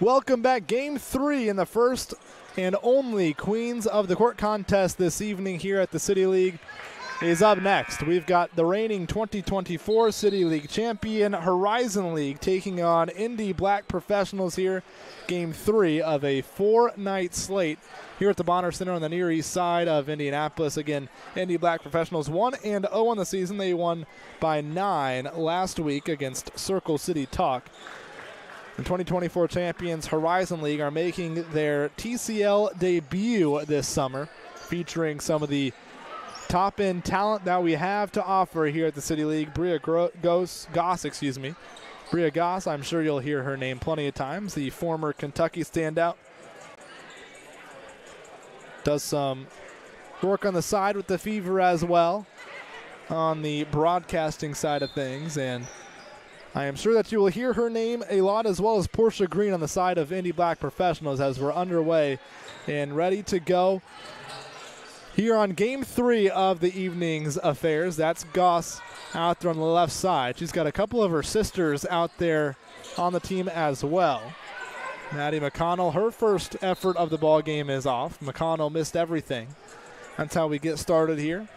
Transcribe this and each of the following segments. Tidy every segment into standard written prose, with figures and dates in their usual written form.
Welcome back. Game 3 in the first and only Queens of the Court contest this evening here at the City League is up next. We've got the reigning 2024 City League champion Horizon League taking on Indy Black Proffessionals here. Game 3 of a 4-night slate here at the Bonner Center on the Near East Side of Indianapolis. Again, Indy Black Proffessionals 1-0 on the season. They won by 9 last week against Circle City Talk. The 2024 champions Horizon League are making their TCL debut this summer, featuring some of the top-end talent that we have to offer here at the City League. Bria Goss, Bria Goss, I'm sure you'll hear her name plenty of times, the former Kentucky standout. Does some work on the side with the Fever as well on the broadcasting side of things, and I am sure that you will hear her name a lot, as well as Portia Green on the side of Indy Black Proffessionals, as we're underway and ready to go here on Game 3 of the evening's affairs. That's Goss out there on the left side. She's got a couple of her sisters out there on the team as well. Maddie McConnell, her first effort of the ball game is off. McConnell missed everything. That's how we get started here.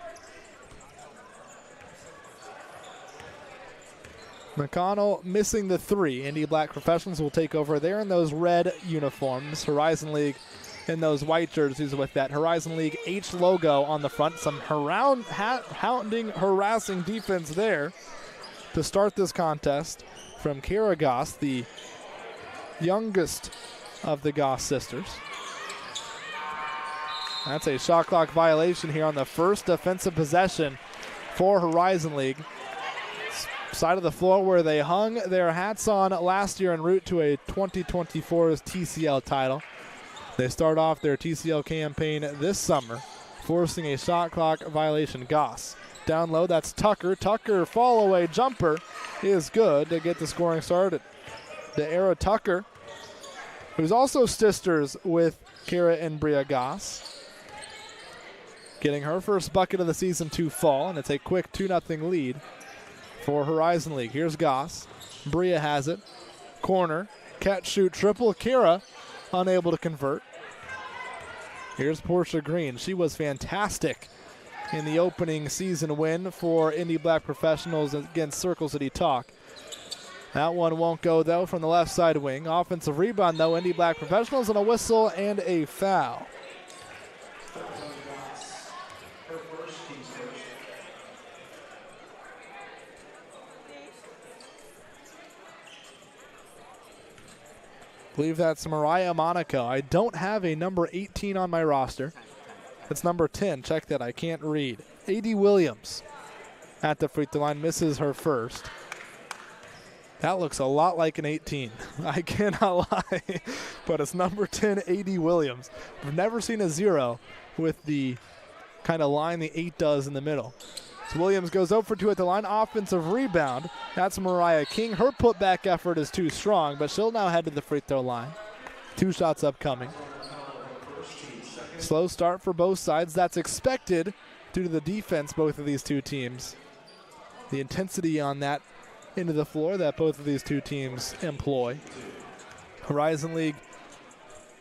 McConnell missing the 3. Indy Black Proffessionals will take over there in those red uniforms. Horizon League in those white jerseys with that Horizon League H logo on the front. Some hounding, harassing defense there to start this contest from Kara Goss, the youngest of the Goss sisters. That's a shot clock violation here on the first defensive possession for Horizon League. Side of the floor where they hung their hats on last year en route to a 2024 TCL title. They start off their TCL campaign this summer, forcing a shot clock violation. Goss down low, that's Tucker. Tucker fall away jumper is good to get the scoring started. De'Ara Tucker, who's also sisters with Kara and Bria Goss, getting her first bucket of the season to fall, and it's a quick 2-0 lead for Horizon League. Here's Goss. Bria has it. Corner. Catch, shoot, triple. Kara unable to convert. Here's Portia Green. She was fantastic in the opening season win for Indy Black Proffessionals against Circle City Talk. That one won't go, though, from the left side wing. Offensive rebound, though, Indy Black Proffessionals, and a whistle and a foul. I believe that's Mariah Monaco. I don't have a number 18 on my roster. It's number 10. Check that. I can't read. A.D. Williams at the free throw line misses her first. That looks a lot like an 18. I cannot lie. But it's number 10, A.D. Williams. I've never seen a 0 with the kind of line the 8 does in the middle. So Williams goes 0 for 2 at the line. Offensive rebound. That's Mariah King. Her putback effort is too strong, but she'll now head to the free throw line. 2 shots upcoming. Slow start for both sides. That's expected due to the defense both of these two teams. The intensity on that end of the floor that both of these two teams employ. Horizon League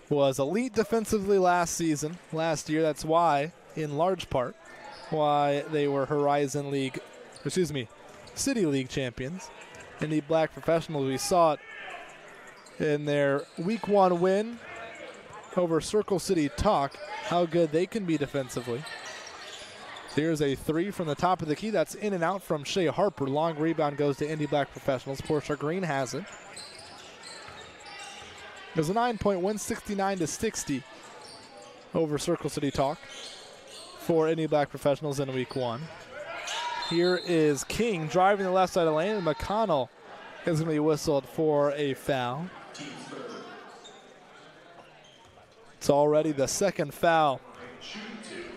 was elite defensively last year. That's why, in large part, why they were City League champions. Indy Black Proffessionals, we saw it in their Week 1 win over Circle City Talk, how good they can be defensively. Here's a 3 from the top of the key. That's in and out from Shea Harper. Long rebound goes to Indy Black Proffessionals. Portia Green has it. There's a 9-point win, 69-60 over Circle City Talk for Indy Black Proffessionals in Week 1. Here is King driving the left side of the lane, and McConnell is going to be whistled for a foul. It's already the second foul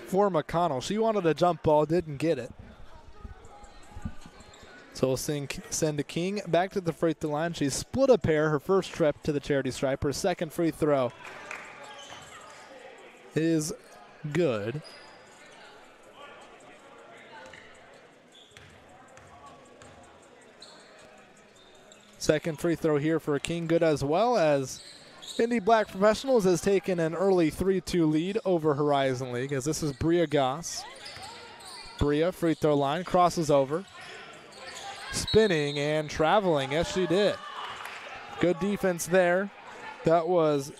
for McConnell. She wanted a jump ball, didn't get it. So we'll send King back to the free throw line. She split a pair her first trip to the charity stripe. Her second free throw is good. Second free throw here for King, good as well, as Indy Black Professionals has taken an early 3-2 lead over Horizon League as this is Bria Goss. Bria, free throw line, crosses over. Spinning and traveling, yes she did. Good defense there. That was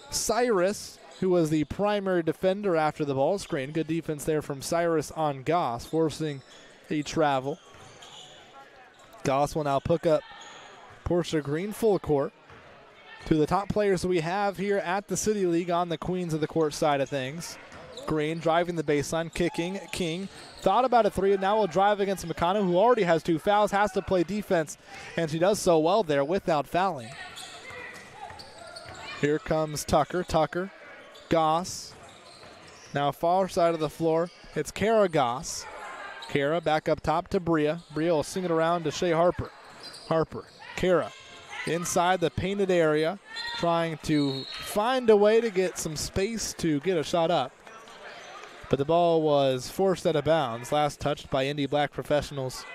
Cyrus, who was the primary defender after the ball screen. Good defense there from Cyrus on Goss, forcing a travel. Goss will now pick up Portia Green full court. To the top players we have here at the City League on the Queens of the Court side of things. Green driving the baseline, kicking. King thought about a three, and now will drive against McConnell, who already has 2 fouls, has to play defense, and she does so well there without fouling. Here comes Tucker. Tucker, Goss. Now far side of the floor, it's Kara Goss. Kara back up top to Bria. Bria will sing it around to Shea Harper. Harper, Kara. Inside the painted area, trying to find a way to get some space to get a shot up. But the ball was forced out of bounds, last touched by Indy Black Professionals.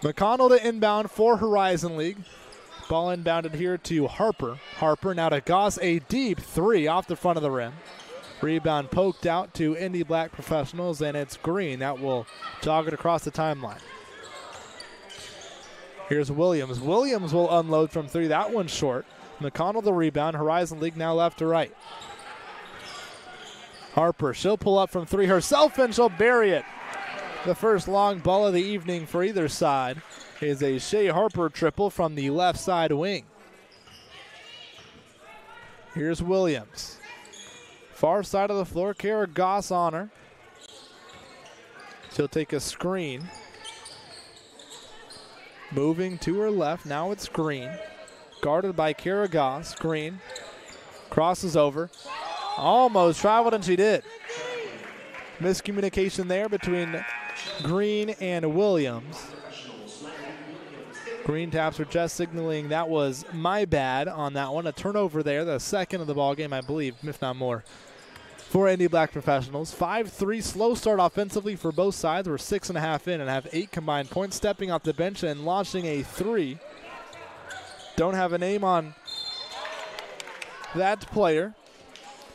McConnell to inbound for Horizon League. Ball inbounded here to Harper. Harper now to Goss, a deep 3 off the front of the rim. Rebound poked out to Indy Black Professionals, and it's Green that will jog it across the timeline. Here's Williams. Williams will unload from 3. That one's short. McConnell the rebound. Horizon League now left to right. Harper, she'll pull up from 3 herself, and she'll bury it. The first long ball of the evening for either side is a Shea Harper triple from the left side wing. Here's Williams. Far side of the floor, Kara Goss on her. She'll take a screen. Moving to her left, now it's Green. Guarded by Kara Goss. Green crosses over. Almost traveled, and she did. Miscommunication there between Green and Williams. Green taps her chest, signaling that was my bad on that one. A turnover there, the second of the ball game, I believe, if not more, for Indy Black Professionals. 5-3 slow start offensively for both sides. We're 6.5 in and have 8 combined points. Stepping off the bench and launching a 3. Don't have a name on that player,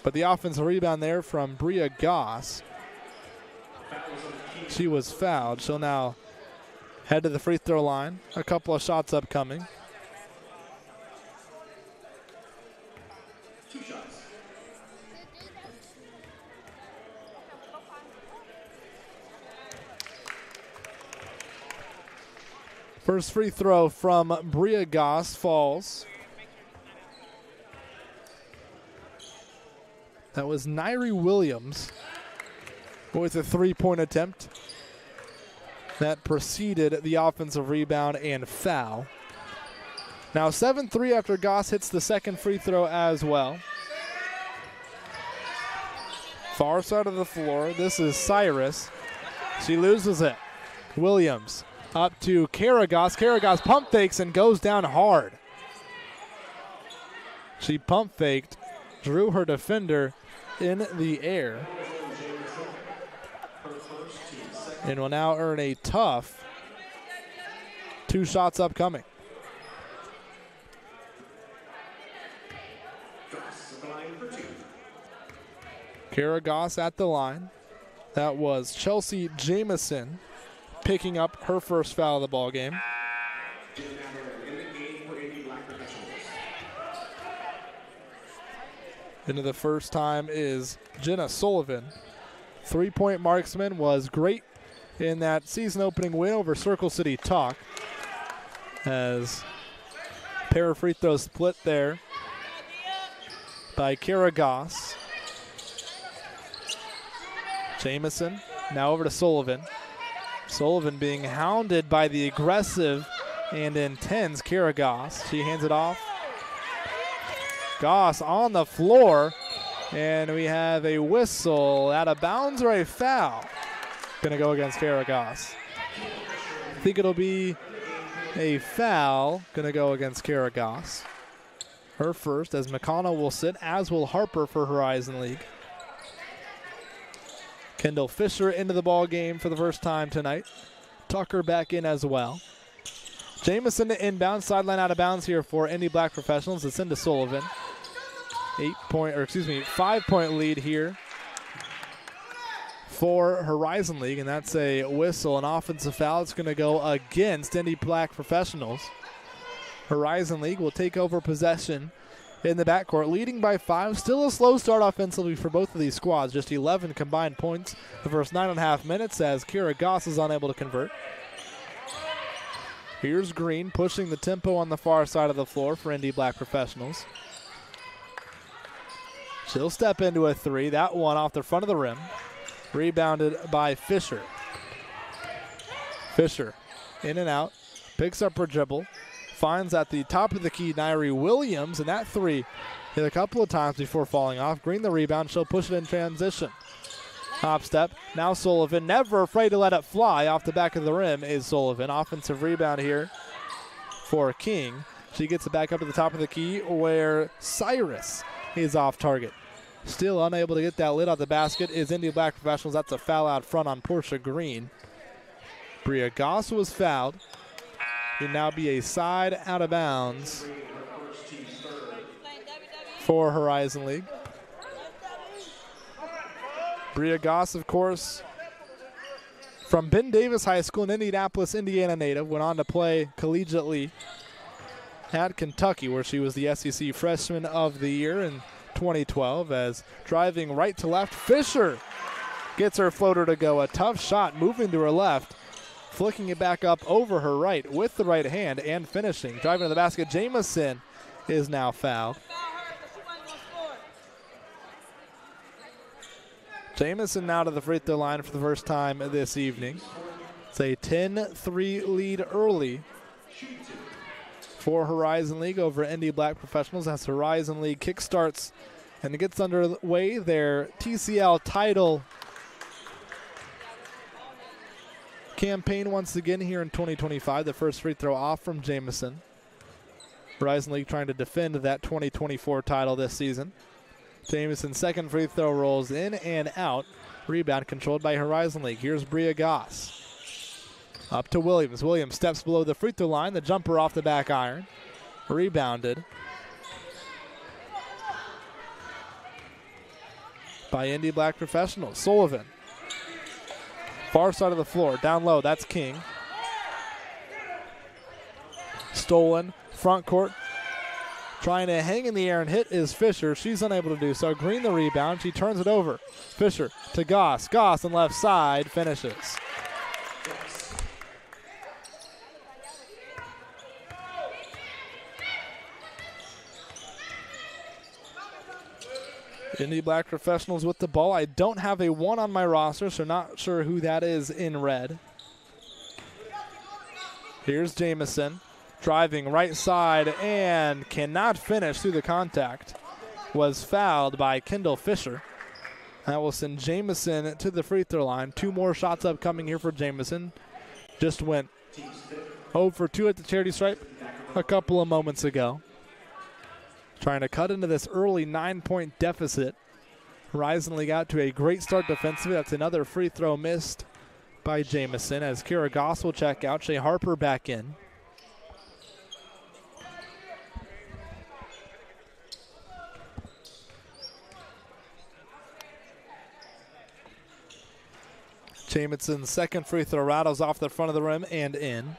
but the offensive rebound there from Bria Goss. She was fouled. She'll now head to the free throw line. A couple of shots upcoming. First free throw from Bria Goss falls. That was Nairi Williams with a 3-point attempt. That preceded the offensive rebound and foul. Now 7-3 after Goss hits the second free throw as well. Far side of the floor, this is Cyrus. She loses it. Williams up to Kara Goss. Kara Goss pump fakes and goes down hard. She pump faked, drew her defender in the air, and will now earn a tough 2 shots upcoming. Kara Goss at the line. That was Chelsea Jamison picking up her first foul of the ball game. Into the first time is Jenna Sullivan. 3-point marksman, was great in that season opening win over Circle City Talk. As pair of free throws split there by Kara Goss. Jamison now over to Sullivan. Sullivan being hounded by the aggressive and intense Kara Goss. She hands it off. Goss on the floor, and we have a whistle out of bounds or a foul. Gonna go against Kara Goss. I think it'll be a foul. Gonna go against Kara Goss. Her first, as McConnell will sit, as will Harper for Horizon League. Kendall Fisher into the ball game for the first time tonight. Tucker back in as well. Jamison to inbound, sideline out of bounds here for Indy Black Professionals. It's into Sullivan. 5-point lead here for Horizon League, and that's a whistle, an offensive foul. It's going to go against Indy Black Professionals. Horizon League will take over possession in the backcourt, leading by 5. Still a slow start offensively for both of these squads. Just 11 combined points the first 9.5 minutes as Kira Goss is unable to convert. Here's Green pushing the tempo on the far side of the floor for Indy Black Professionals. She'll step into a 3. That one off the front of the rim. Rebounded by Fisher. Fisher in and out. Picks up her dribble. Finds at the top of the key Nairi Williams, and that 3 hit a couple of times before falling off. Green the rebound. She'll push it in transition. Hop step. Now Sullivan, never afraid to let it fly. Off the back of the rim is Sullivan. Offensive rebound here for King. She gets it back up to the top of the key where Cyrus is off target. Still unable to get that lid off the basket is Indy Black Professionals. That's a foul out front on Portia Green. Bria Goss was fouled. Will now be a side out of bounds for Horizon League. Bria Goss, of course, from Ben Davis High School in Indianapolis, Indiana native, went on to play collegiately at Kentucky, where she was the SEC Freshman of the Year in 2012. As driving right to left, Fisher gets her floater to go. A tough shot, moving to her left, flicking it back up over her right with the right hand and finishing. Driving to the basket, Jamison is now fouled. Jamison now to the free throw line for the first time this evening. It's a 10-3 lead early for Horizon League over Indy Black Professionals as Horizon League kickstarts and gets underway their TCL title campaign once again here in 2025. The first free throw off from Jamison. Horizon League trying to defend that 2024 title this season. Jameson's second free throw rolls in and out. Rebound controlled by Horizon League. Here's Bria Goss. Up to Williams. Williams steps below the free throw line. The jumper off the back iron. Rebounded by Indy Black Professionals. Sullivan. Far side of the floor. Down low. That's King. Stolen. Front court. Trying to hang in the air and hit is Fisher. She's unable to do so. Green the rebound. She turns it over. Fisher to Goss. Goss on left side finishes. Indy Black Professionals with the ball. I don't have a 1 on my roster, so not sure who that is in red. Here's Jamison. Driving right side and cannot finish through the contact. Was fouled by Kendall Fisher. That will send Jamison to the free throw line. 2 more shots upcoming here for Jamison. Just went 0 for 2 at the charity stripe a couple of moments ago. Trying to cut into this early 9-point deficit. Horizon League out to a great start defensively. That's another free throw missed by Jamison as Kira Goss will check out. Shea Harper back in. Jamison's second free throw rattles off the front of the rim and in.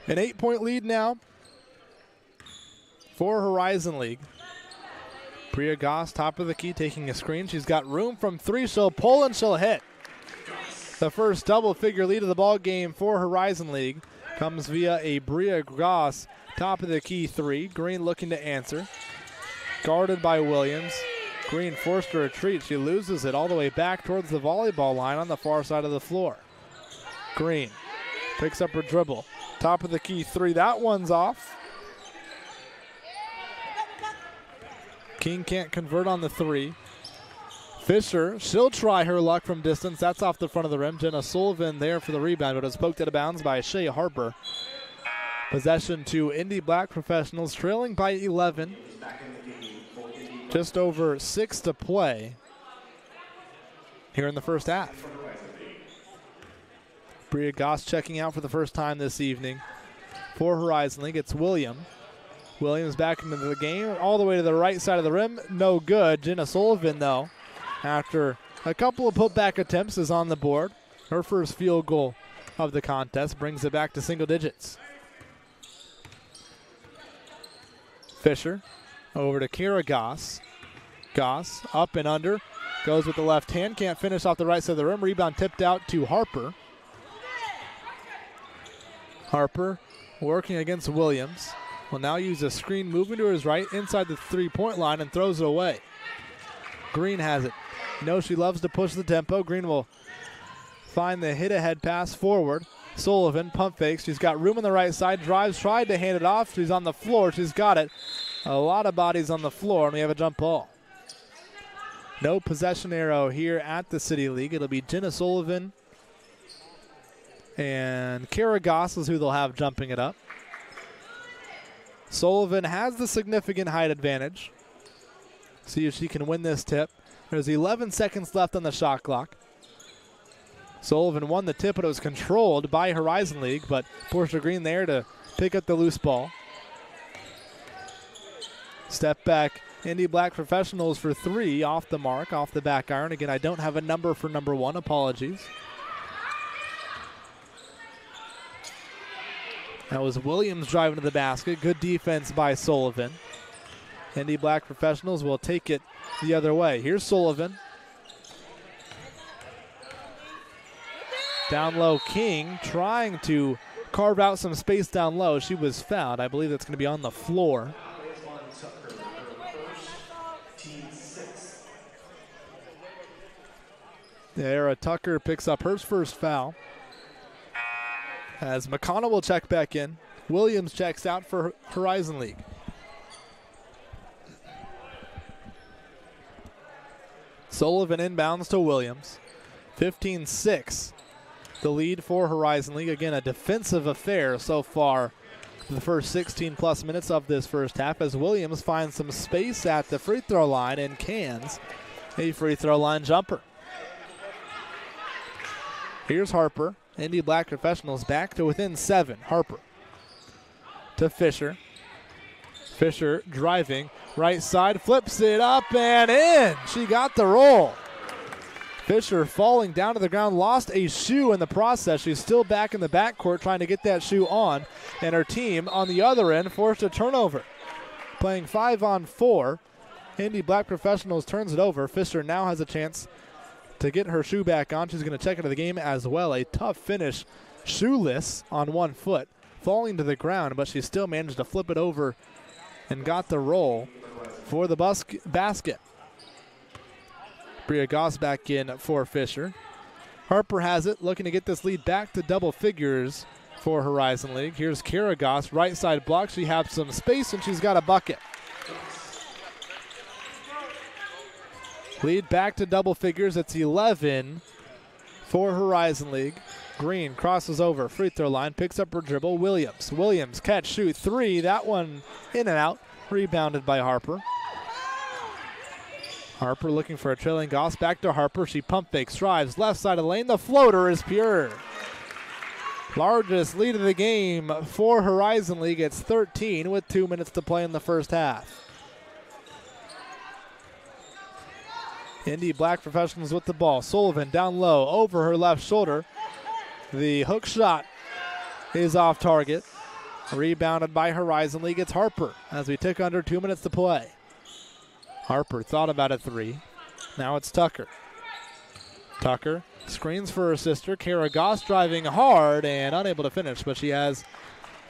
An 8-point lead now for Horizon League. Bria Goss, top of the key, taking a screen. She's got room from 3. She'll pull and she'll hit. The first double-figure lead of the ball game for Horizon League comes via a Bria Goss top of the key 3. Green looking to answer. Guarded by Williams. Green forced a retreat. She loses it all the way back towards the volleyball line on the far side of the floor. Green picks up her dribble. Top of the key 3. That one's off. King can't convert on the 3. Fisher, she'll try her luck from distance. That's off the front of the rim. Jenna Sullivan there for the rebound, but it's poked out of bounds by Shea Harper. Possession to Indy Black Professionals, trailing by 11. Just over 6 to play here in the first half. Bria Goss checking out for the first time this evening. For Horizon League, it's Williams. Williams back into the game, all the way to the right side of the rim. No good. Jenna Sullivan, though, after a couple of putback attempts, is on the board. Her first field goal of the contest brings it back to single digits. Fisher over to Kira Goss. Goss up and under. Goes with the left hand. Can't finish off the right side of the rim. Rebound tipped out to Harper. Harper working against Williams. Will now use a screen, moving to his right inside the three-point line and throws it away. Green has it. You know she loves to push the tempo. Green will find the hit-ahead pass forward. Sullivan pump fakes. She's got room on the right side. Drives, tried to hand it off. She's on the floor. She's got it. A lot of bodies on the floor, and we have a jump ball. No possession arrow here at the City League. It'll be Jenna Sullivan and Kara Goss is who they'll have jumping it up. Sullivan has the significant height advantage. See if she can win this tip. There's 11 seconds left on the shot clock. Sullivan won the tip, but it was controlled by Horizon League, but Portia Green there to pick up the loose ball. Step back, Indy Black Professionals for three, off the mark, off the back iron. Again, I don't have a number for number one. Apologies. That was Williams driving to the basket. Good defense by Sullivan. Indy Black Professionals will take it the other way. Here's Sullivan. Down low, King trying to carve out some space down low. She was fouled. I believe that's going to be on the floor. Era Tucker picks up her first foul. As McConnell will check back in. Williams checks out for Horizon League. Sullivan inbounds to Williams. 15-6. The lead for Horizon League. Again, a defensive affair so far the first 16-plus minutes of this first half as Williams finds some space at the free throw line and cans a free throw line jumper. Here's Harper. Indy Black Professionals back to within 7. Harper to Fisher. Fisher driving. Right side, flips it up and in. She got the roll. Fisher falling down to the ground, lost a shoe in the process. She's still back in the backcourt trying to get that shoe on. And her team on the other end forced a turnover. Playing 5-on-4. Indy Black Professionals turns it over. Fisher now has a chance to get her shoe back on. She's going to check into the game as well. A tough finish, shoeless on one foot, falling to the ground, but she still managed to flip it over and got the roll for the basket. Bria Goss back in for Fisher. Harper has it, looking to get this lead back to double figures for Horizon League. Here's Kara Goss, right side block. She has some space and she's got a bucket. Lead back to double figures. It's 11 for Horizon League. Green crosses over, free throw line, picks up her dribble. Williams, catch, shoot, 3. That one in and out, rebounded by Harper. Harper looking for a trailing Goss. Back to Harper. She pump fakes, drives, left side of the lane. The floater is pure. Largest lead of the game for Horizon League. It's 13 with 2 minutes to play in the first half. Indy Black Professionals with the ball. Sullivan down low over her left shoulder. The hook shot is off target. Rebounded by Horizon League. It's Harper as we tick under 2 minutes to play. Harper thought about a 3. Now it's Tucker. Tucker screens for her sister. Kara Goss driving hard and unable to finish, but she has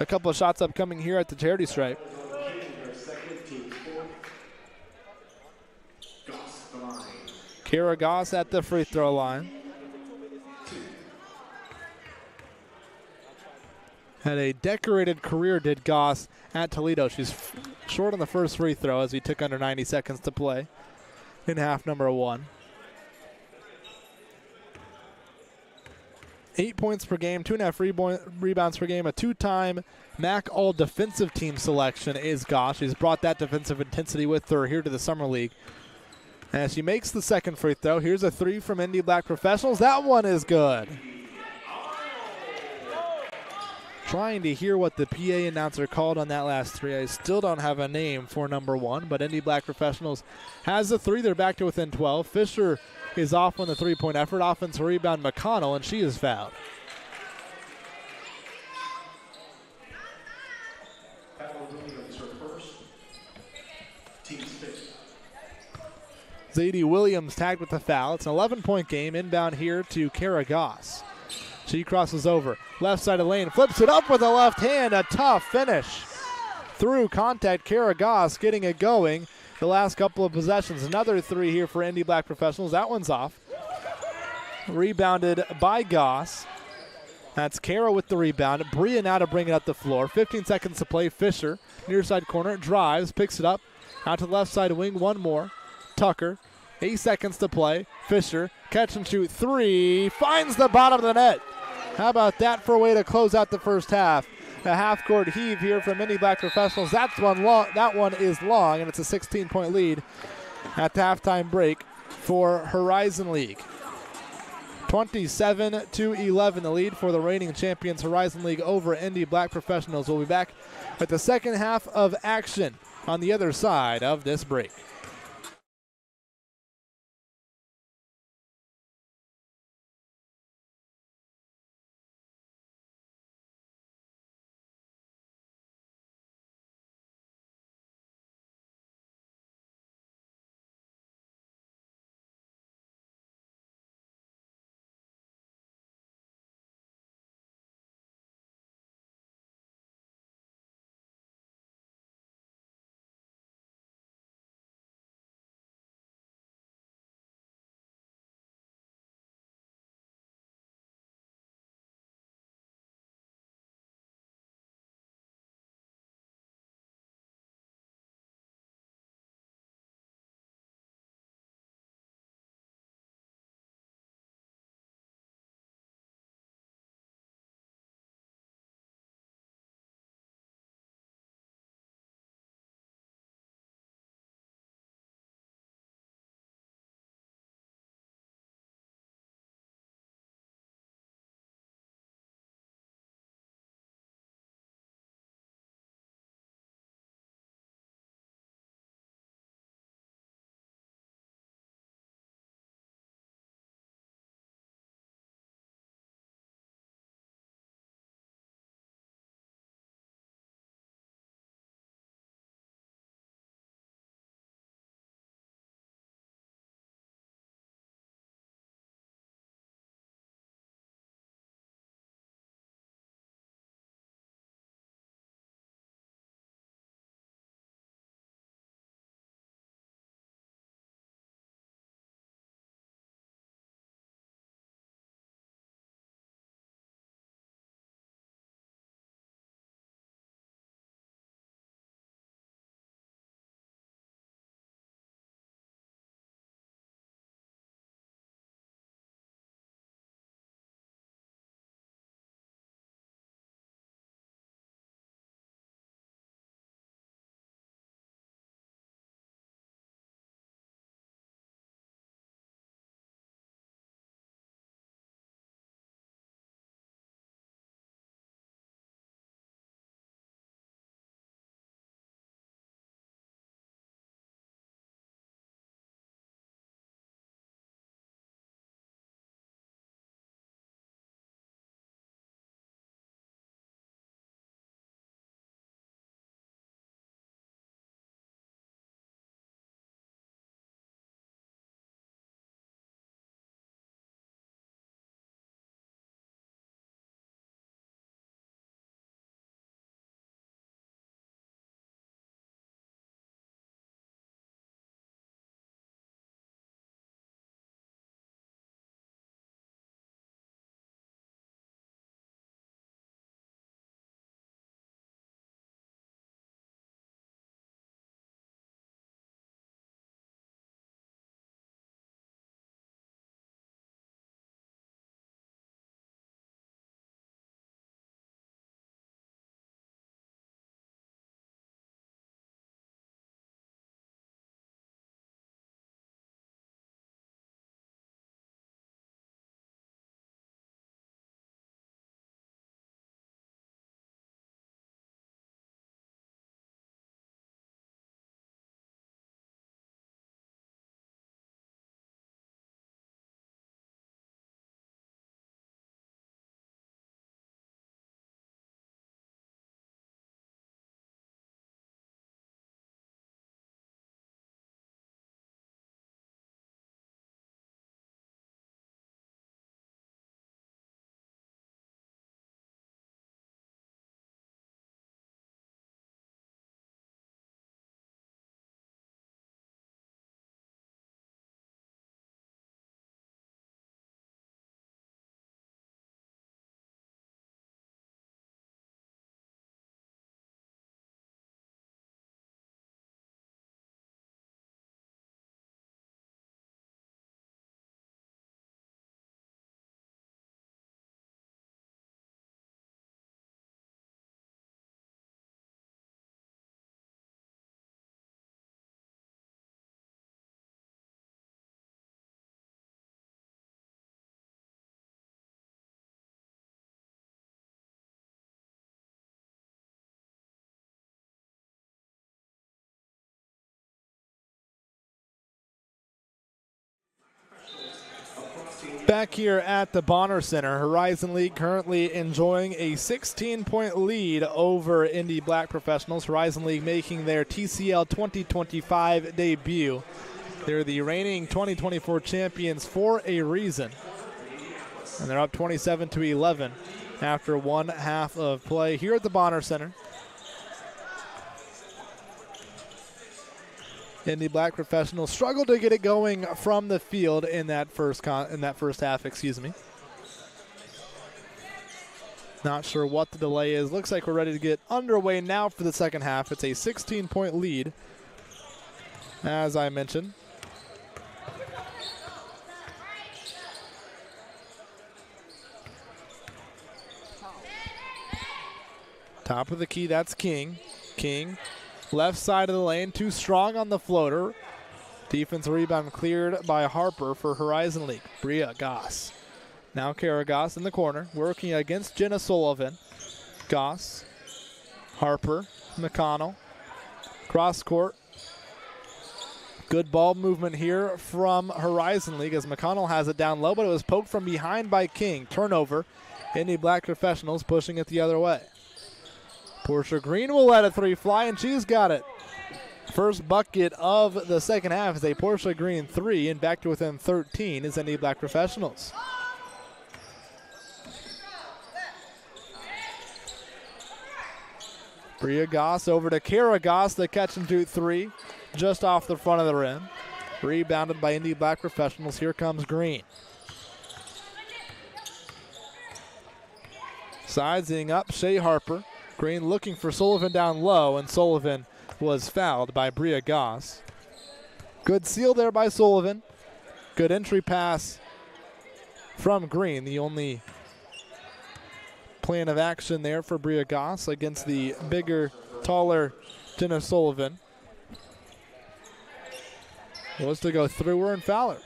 a couple of shots upcoming here at the charity stripe. Kara Goss at the free throw line. Had a decorated career, did Goss at Toledo. She's short on the first free throw as we took under 90 seconds to play in half number 1. 8 points per game, 2.5 rebounds per game. A 2-time MAC All-Defensive Team selection is Goss. She's brought that defensive intensity with her here to the Summer League. As she makes the second free throw, here's a 3 from Indy Black Professionals. That one is good. Trying to hear what the PA announcer called on that last three. I still don't have a name for number one, but Indy Black Professionals has the three. They're back to within 12. Fisher is off on the three-point effort. Offensive rebound, McConnell, and she is fouled. Zadie Williams tagged with the foul. It's an 11-point game. Inbound here to Kara Goss. She crosses over. Left side of lane. Flips it up with the left hand. A tough finish. Through contact, Kara Goss getting it going the last couple of possessions. Another three here for Indy Black Professionals. That one's off. Rebounded by Goss. That's Kara with the rebound. Bria now to bring it up the floor. 15 seconds to play. Fisher, near side corner, drives, picks it up. Out to the left side wing. One more. Tucker, 8 seconds to play. Fisher, catch and shoot three, finds the bottom of the net. How about that for a way to close out the first half? A half-court heave here from Indy Black Professionals. That one is long, and it's a 16-point lead at the halftime break for Horizon League. 27-11, the lead for the reigning champions Horizon League over Indy Black Professionals. We'll be back with the second half of action on the other side of this break. Back here at the Bonner Center, Horizon League currently enjoying a 16-point lead over Indy Black Professionals. Horizon League making their TCL 2025 debut. They're the reigning 2024 champions for a reason. And they're up 27-11 after one half of play here at the Bonner Center. Indy Black Professionals struggled to get it going from the field in that first half. Not sure what the delay is. Looks like we're ready to get underway now for the second half. It's a 16-point lead, as I mentioned. Top of the key, that's King. King. Left side of the lane, too strong on the floater. Defensive rebound cleared by Harper for Horizon League. Bria Goss. Now Kara Goss in the corner, working against Jenna Sullivan. Goss, Harper, McConnell. Cross court. Good ball movement here from Horizon League as McConnell has it down low, but it was poked from behind by King. Turnover. Indy Black Professionals pushing it the other way. Portia Green will let a three fly, and she's got it. First bucket of the second half is a Portia Green three, and back to within 13 is Indy Black Professionals. Bria Goss over to Kara Goss, the catch and shoot three, just off the front of the rim. Rebounded by Indy Black Professionals. Here comes Green. Sizing up Shea Harper. Green looking for Sullivan down low, and Sullivan was fouled by Bria Goss. Good seal there by Sullivan. Good entry pass from Green. The only plan of action there for Bria Goss against the bigger, taller Jenna Sullivan was to go through her and foul her.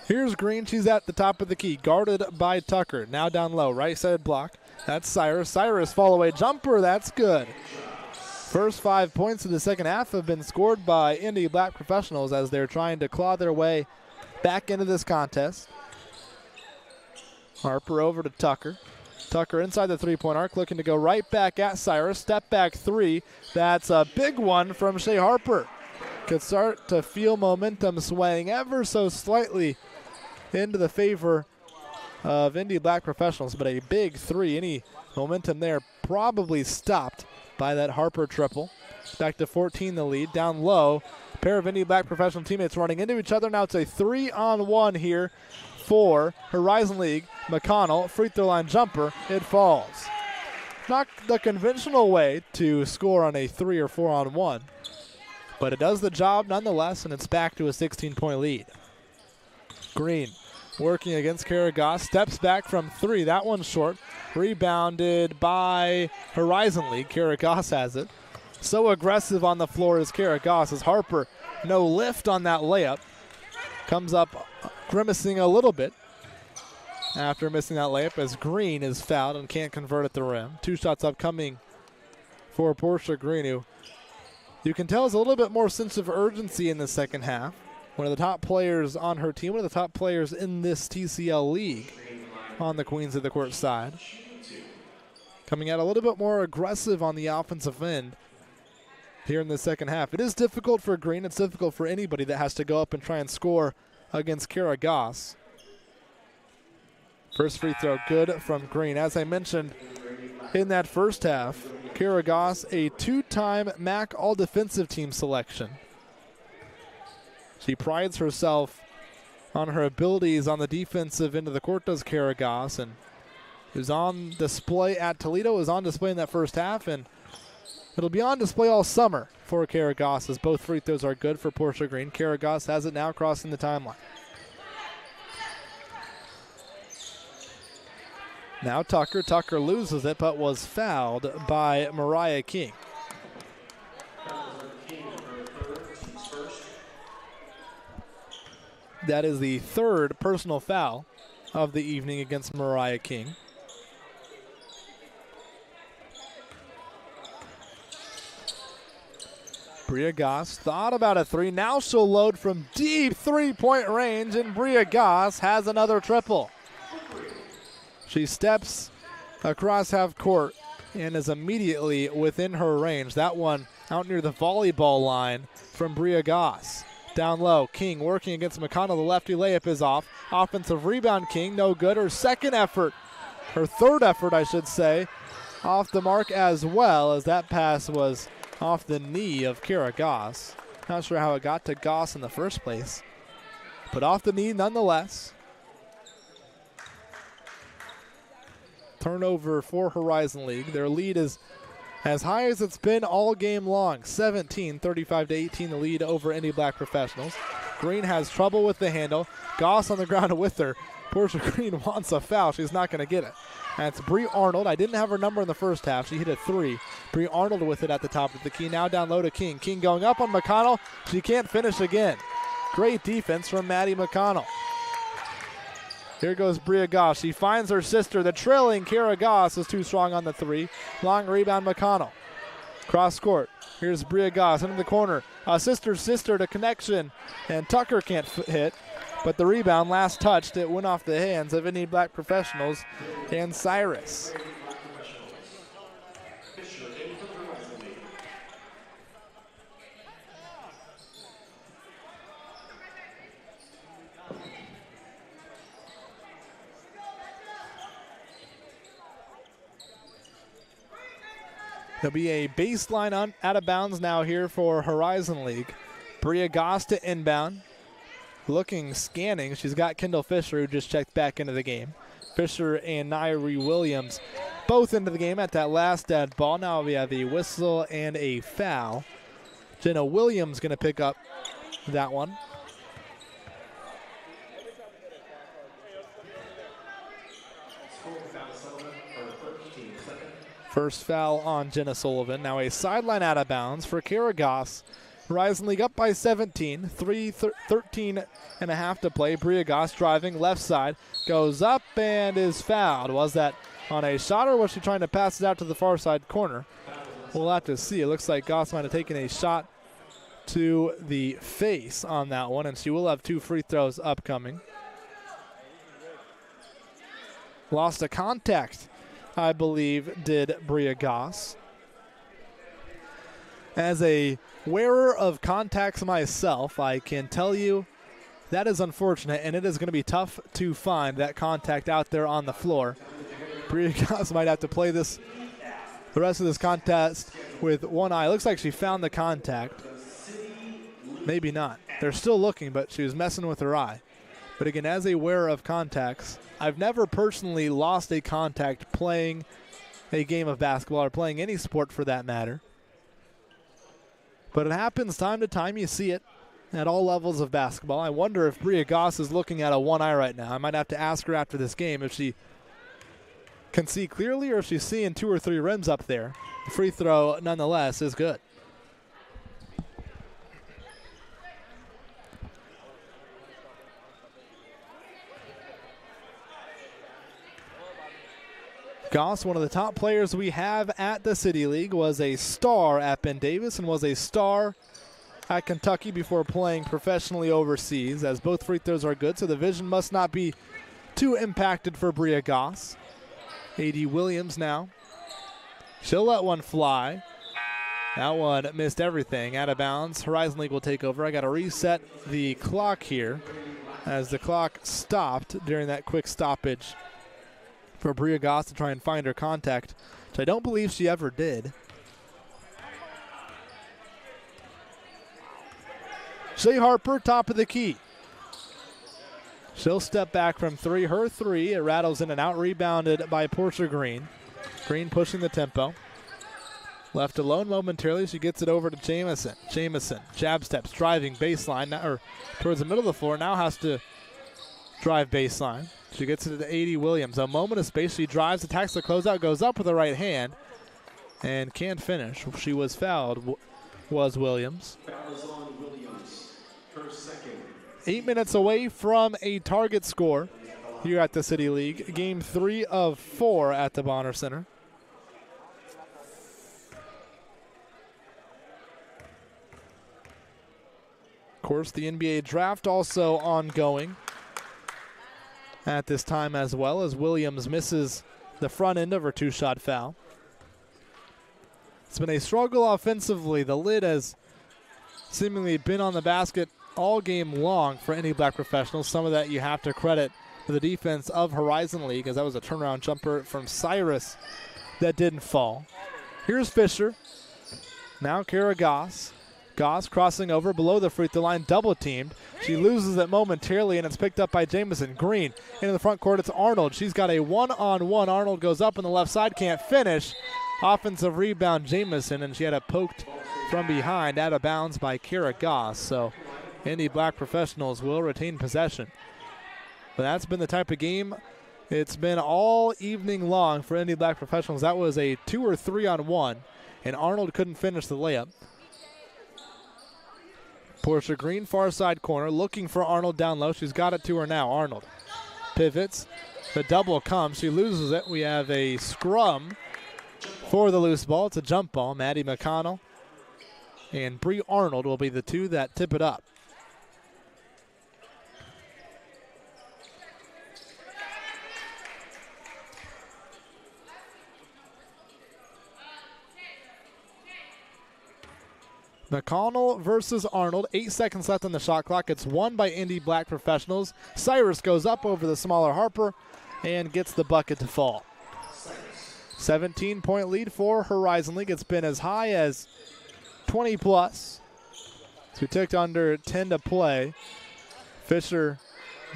Here's Green. She's at the top of the key, guarded by Tucker. Now down low, right side block. That's Cyrus. Cyrus fall-away jumper. That's good. First 5 points of the second half have been scored by Indy Black Professionals as they're trying to claw their way back into this contest. Harper over to Tucker. Tucker inside the three-point arc, looking to go right back at Cyrus. Step back three. That's a big one from Shea Harper. Could start to feel momentum swaying ever so slightly into the favor of Indy Black Professionals, but a big three. Any momentum there probably stopped by that Harper triple. Back to 14 the lead. Down low, a pair of Indy Black Professional teammates running into each other. Now it's a 3-on-1 here for Horizon League. McConnell, free throw line jumper. It falls. Not the conventional way to score on a 3 or 4-on-1, but it does the job nonetheless, and it's back to a 16-point lead. Green working against Kara Goss, steps back from three. That one's short. Rebounded by Horizon League. Kara Goss has it. So aggressive on the floor is Kara Goss as Harper, no lift on that layup. Comes up grimacing a little bit after missing that layup as Green is fouled and can't convert at the rim. 2 shots upcoming for Portia Green, who you can tell is a little bit more sense of urgency in the second half. One of the top players on her team, one of the top players in this TCL league on the Queens of the Court side. Coming out a little bit more aggressive on the offensive end here in the second half. It is difficult for Green. It's difficult for anybody that has to go up and try and score against Kara Goss. First free throw good from Green. As I mentioned in that first half, Kara Goss, a 2-time MAC All-Defensive Team selection. She prides herself on her abilities on the defensive end of the court, does Kara Goss, and is on display at Toledo, is on display in that first half, and it'll be on display all summer for Kara Goss as both free throws are good for Portia Green. Kara Goss has it now crossing the timeline. Now Tucker. Tucker loses it, but was fouled by Mariah King. That is the third personal foul of the evening against Mariah King. Bria Goss thought about a three. Now she'll load from deep three-point range, and Bria Goss has another triple. She steps across half court and is immediately within her range. That one out near the volleyball line from Bria Goss. Down low, King working against McConnell. The lefty layup is off. Offensive rebound, King, no good. Her second effort, her third effort, I should say, off the mark as well, as that pass was off the knee of Kara Goss. Not sure how it got to Goss in the first place, but off the knee nonetheless. Turnover for Horizon League. Their lead is as high as it's been all game long. 17, 35-18, the lead over Indy Black Professionals. Green has trouble with the handle. Goss on the ground with her. Portia Green wants a foul. She's not going to get it. And it's Bree Arnold. I didn't have her number in the first half. She hit a three. Bree Arnold with it at the top of the key. Now down low to King. King going up on McConnell. She can't finish again. Great defense from Maddie McConnell. Here goes Bria Goss. She finds her sister. The trailing Kara Goss is too strong on the three. Long rebound McConnell. Cross court. Here's Bria Goss into the corner. Sister to connection. And Tucker can't hit. But the rebound, last touched, it went off the hands of Indy Black Professionals and Cyrus. There'll be a baseline out of bounds now here for Horizon League. Bria Goss to inbound. Looking, scanning. She's got Kendall Fisher, who just checked back into the game. Fisher and Nairi Williams both into the game at that last dead ball. Now we have a whistle and a foul. Jenna Williams going to pick up that one. First foul on Jenna Sullivan. Now a sideline out of bounds for Kara Goss. Horizon League up by 17. 13 and a half to play. Bria Goss driving left side. Goes up and is fouled. Was that on a shot, or was she trying to pass it out to the far side corner? We'll have to see. It looks like Goss might have taken a shot to the face on that one, and she will have 2 free throws upcoming. Lost a contact, I believe, did Bria Goss. As a wearer of contacts myself, I can tell you that is unfortunate, and it is going to be tough to find that contact out there on the floor. Bria Goss might have to play the rest of this contest with one eye. Looks like she found the contact. Maybe not. They're still looking, but she was messing with her eye. But again, as a wearer of contacts, I've never personally lost a contact playing a game of basketball or playing any sport for that matter. But it happens time to time. You see it at all levels of basketball. I wonder if Bria Goss is looking at a one eye right now. I might have to ask her after this game if she can see clearly or if she's seeing 2 or 3 rims up there. The free throw, nonetheless, is good. Goss, one of the top players we have at the City League, was a star at Ben Davis and was a star at Kentucky before playing professionally overseas, as both free throws are good, so the vision must not be too impacted for Bria Goss. A.D. Williams now. She'll let one fly. That one missed everything. Out of bounds. Horizon League will take over. I got to reset the clock here as the clock stopped during that quick stoppage for Bria Goss to try and find her contact, which I don't believe she ever did. Shea Harper, top of the key. She'll step back from 3. Her 3, it rattles in and out, rebounded by Portia Green. Green pushing the tempo. Left alone momentarily, she gets it over to Jamison. Jamison, jab steps, driving baseline, or towards the middle of the floor, now has to drive baseline. She gets it to A.D. Williams. A moment of space. She drives, attacks the closeout, goes up with the right hand, and can't finish. She was fouled, was Williams. 8 minutes away from a target score here at the City League. Game 3 of 4 at the Bonner Center. Of course, the NBA draft also ongoing at this time as well, as Williams misses the front end of her two-shot foul. It's been a struggle offensively. The lid has seemingly been on the basket all game long for Indy Black Professionals. Some of that you have to credit to the defense of Horizon League, as that was a turnaround jumper from Cyrus that didn't fall. Here's Fisher. Now Kara Goss. Goss crossing over below the free throw line, double teamed. She loses it momentarily, and it's picked up by Jamison. Green into the front court. It's Arnold. She's got a one-on-one. Arnold goes up on the left side, can't finish. Offensive rebound, Jamison, and she had it poked from behind, out of bounds by Kara Goss. So Indy Black Professionals will retain possession. But that's been the type of game it's been all evening long for Indy Black Professionals. That was a 2 or 3 on 1, and Arnold couldn't finish the layup. Portia Green, far side corner, looking for Arnold down low. She's got it to her now. Arnold pivots. The double comes. She loses it. We have a scrum for the loose ball. It's a jump ball. Maddie McConnell and Bree Arnold will be the two that tip it up. McConnell versus Arnold. 8 seconds left on the shot clock. It's won by Indy Black Professionals. Cyrus goes up over the smaller Harper and gets the bucket to fall. 17-point lead for Horizon League. It's been as high as 20 plus. So we ticked under 10 to play. Fisher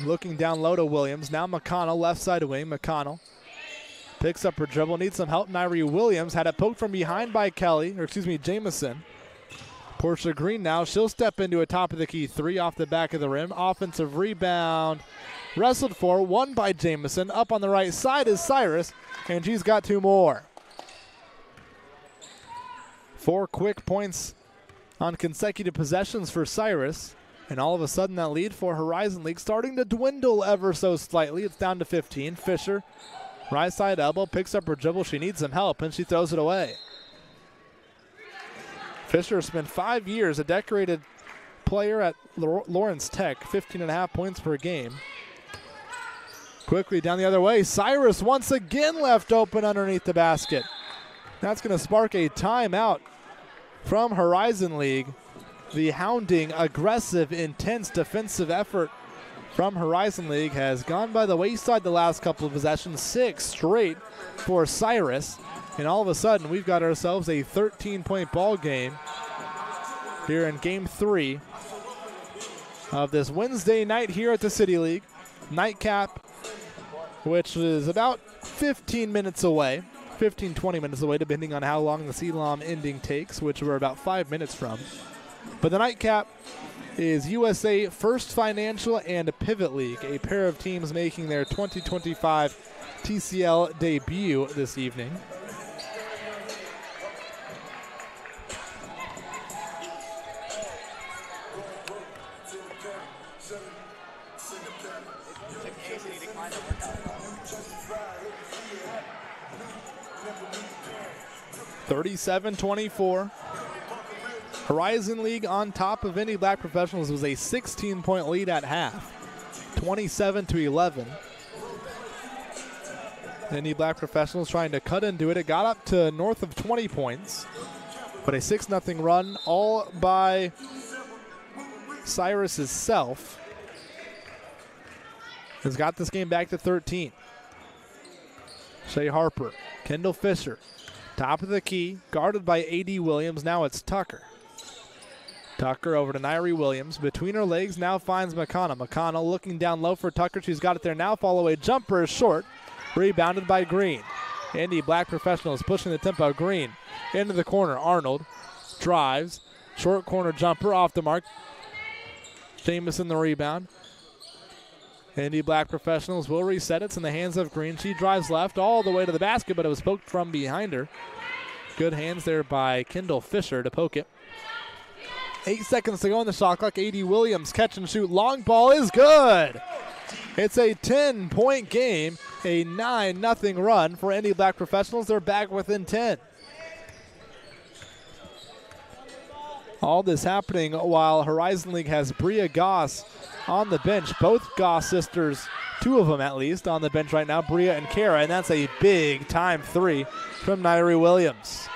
looking down low to Williams. Now McConnell, left side wing. McConnell picks up her dribble. Needs some help. Nairi Williams had it poked from behind by Jamison. Portia Green now. She'll step into a top of the key three off the back of the rim. Offensive rebound. Wrestled for. Won by Jamison. Up on the right side is Cyrus, and she's got 2 more. 4 quick points on consecutive possessions for Cyrus. And all of a sudden that lead for Horizon League starting to dwindle ever so slightly. It's down to 15. Fisher, right side elbow, picks up her dribble. She needs some help, and she throws it away. Fisher spent 5 years, a decorated player at Lawrence Tech, 15.5 points per game. Quickly down the other way, Cyrus once again left open underneath the basket. That's going to spark a timeout from Horizon League. The hounding, aggressive, intense defensive effort from Horizon League has gone by the wayside the last couple of possessions. 6 straight for Cyrus. And all of a sudden, we've got ourselves a 13-point ball game here in Game 3 of this Wednesday night here at the City League. Nightcap, which is about 15 minutes away, 15, 20 minutes away, depending on how long the CLOM ending takes, which we're about 5 minutes from. But the nightcap is USA First Financial and Pivot League, a pair of teams making their 2025 TCL debut this evening. (37-24). Horizon League on top of Indy Black Professionals was a 16-point lead at half, 27-11. Indy Black Professionals trying to cut into it. It got up to north of 20 points, but a 6-0 run all by Cyrus's self has got this game back to 13. Shea Harper, Kendall Fisher, top of the key, guarded by A.D. Williams. Now it's Tucker. Tucker over to Nairi Williams. Between her legs now finds McConnell. McConnell looking down low for Tucker. She's got it there now. Follow away jumper is short. Rebounded by Green. Indy Black Professionals pushing the tempo. Green into the corner. Arnold drives. Short corner jumper off the mark. Jamison the rebound. Indy Black Professionals will reset. It's in the hands of Green. She drives left all the way to the basket, but it was poked from behind her. Good hands there by Kendall Fisher to poke it. 8 seconds to go on the shot clock. A.D. Williams catch and shoot. Long ball is good. It's a 10-point game, a 9-0 run for Indy Black Professionals. They're back within 10. All this happening while Horizon League has Bria Goss on the bench. Both Goss sisters, two of them at least, on the bench right now, Bria and Kara, and that's a big time three from Nairi Williams.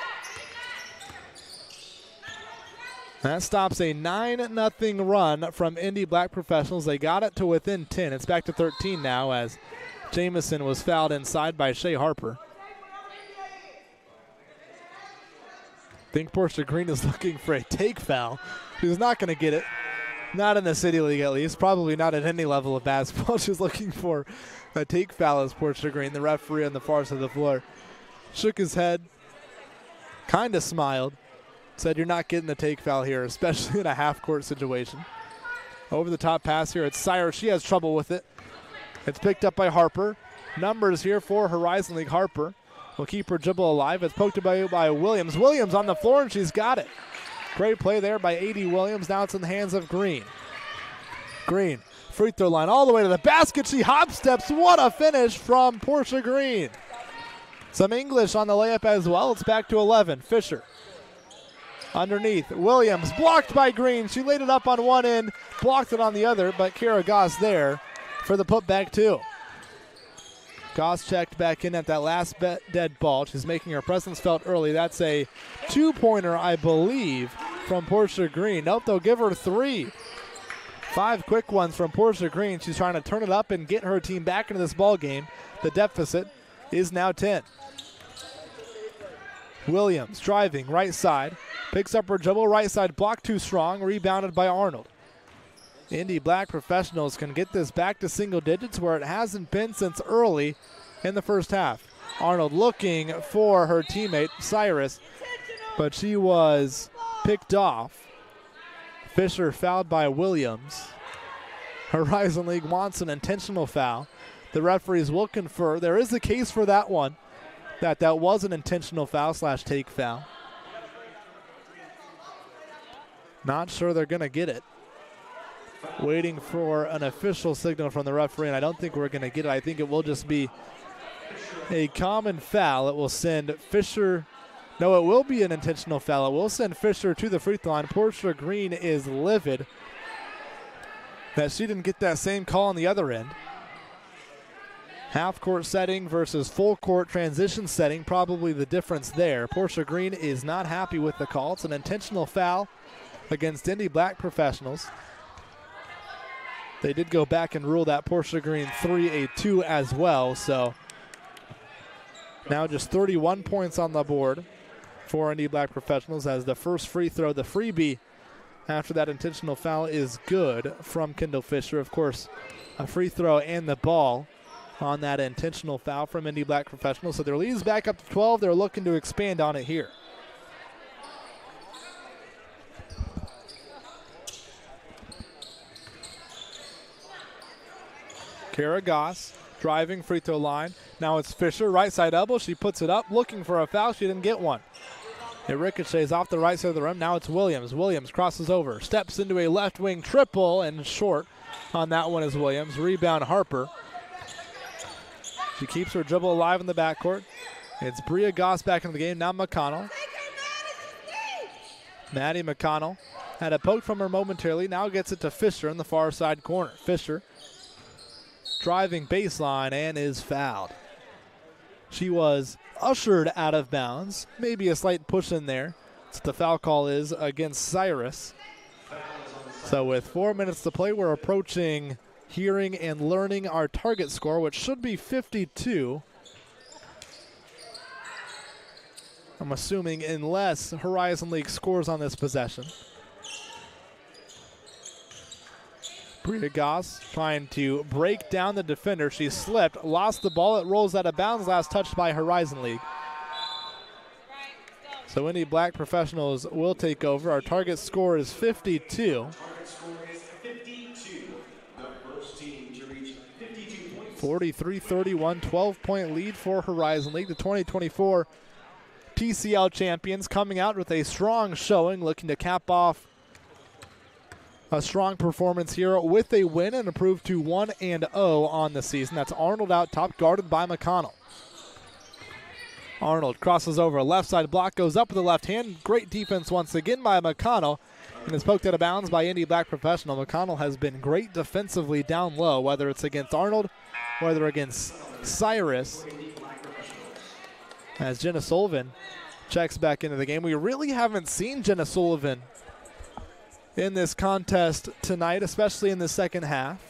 That stops a 9-0 run from Indy Black Professionals. They got it to within 10. It's back to 13 now as Jamison was fouled inside by Shea Harper. I think Portia Green is looking for a take foul. She's not going to get it. Not in the City League at least. Probably not at any level of basketball. She's looking for a take foul as Portia Green, the referee on the far side of the floor, shook his head, kind of smiled, said you're not getting the take foul here, especially in a half-court situation. Over the top pass here. It's Cyrus. She has trouble with it. It's picked up by Harper. Numbers here for Horizon League. Harper will keep her dribble alive. It's poked by Williams. Williams on the floor, and she's got it. Great play there by A.D. Williams. Now it's in the hands of Green. Green, free throw line all the way to the basket. She hop steps. What a finish from Portia Green. Some English on the layup as well. It's back to 11. Fisher underneath. Williams blocked by Green. She laid it up on one end, blocked it on the other, but Kara Goss there for the putback too. Goss checked back in at that last dead ball. She's making her presence felt early. That's a two-pointer, I believe, from Portia Green. Nope, they'll give her three. 5 quick ones from Portia Green. She's trying to turn it up and get her team back into this ball game. The deficit is now 10. Williams driving right side. Picks up her dribble right side. Block too strong. Rebounded by Arnold. Indy Black Professionals can get this back to single digits where it hasn't been since early in the first half. Arnold looking for her teammate, Cyrus, but she was picked off. Fisher fouled by Williams. Horizon League wants an intentional foul. The referees will confer. There is a case for that one, that was an intentional foul / take foul. Not sure they're going to get it. Waiting for an official signal from the referee, and I don't think we're going to get it. I think it will just be a common foul. It will send Fisher. No, it will be an intentional foul. It will send Fisher to the free throw line. Portia Green is livid that she didn't get that same call on the other end. Half-court setting versus full-court transition setting, probably the difference there. Portia Green is not happy with the call. It's an intentional foul against Indy Black Professionals. They did go back and rule that Portia Green 3 a 2 as well. So now just 31 points on the board for Indy Black Professionals as the first free throw, the freebie after that intentional foul, is good from Kendall Fisher. Of course, a free throw and the ball on that intentional foul from Indy Black Professionals. So their lead is back up to 12. They're looking to expand on it here. Kara Goss driving, free throw line. Now it's Fisher, right side elbow. She puts it up, looking for a foul. She didn't get one. It ricochets off the right side of the rim. Now it's Williams. Williams crosses over, steps into a left wing triple, and short on that one is Williams. Rebound Harper. She keeps her dribble alive in the backcourt. It's Bria Goss back in the game. Now McConnell. Maddie McConnell had a poke from her momentarily. Now gets it to Fisher in the far side corner. Fisher driving baseline and is fouled. She was ushered out of bounds. Maybe a slight push in there. That's what the foul call is against Cyrus. So with 4 minutes to play, we're approaching hearing and learning our target score, which should be 52. I'm assuming unless Horizon League scores on this possession. Bria Goss trying to break down the defender. She slipped, lost the ball. It rolls out of bounds, last touched by Horizon League. So Indy Black Professionals will take over. Our target score is 52. 43-31, 12-point lead for Horizon League. The 2024 TCL champions coming out with a strong showing, looking to cap off a strong performance here with a win and improve to 1-0 on the season. That's Arnold out top, guarded by McConnell. Arnold crosses over, left side block, goes up with the left hand. Great defense once again by McConnell, and is poked out of bounds by Indy Black Professional. McConnell has been great defensively down low, whether it's against Arnold, whether against Cyrus. As Jenna Sullivan checks back into the game. We really haven't seen Jenna Sullivan in this contest tonight, especially in the second half.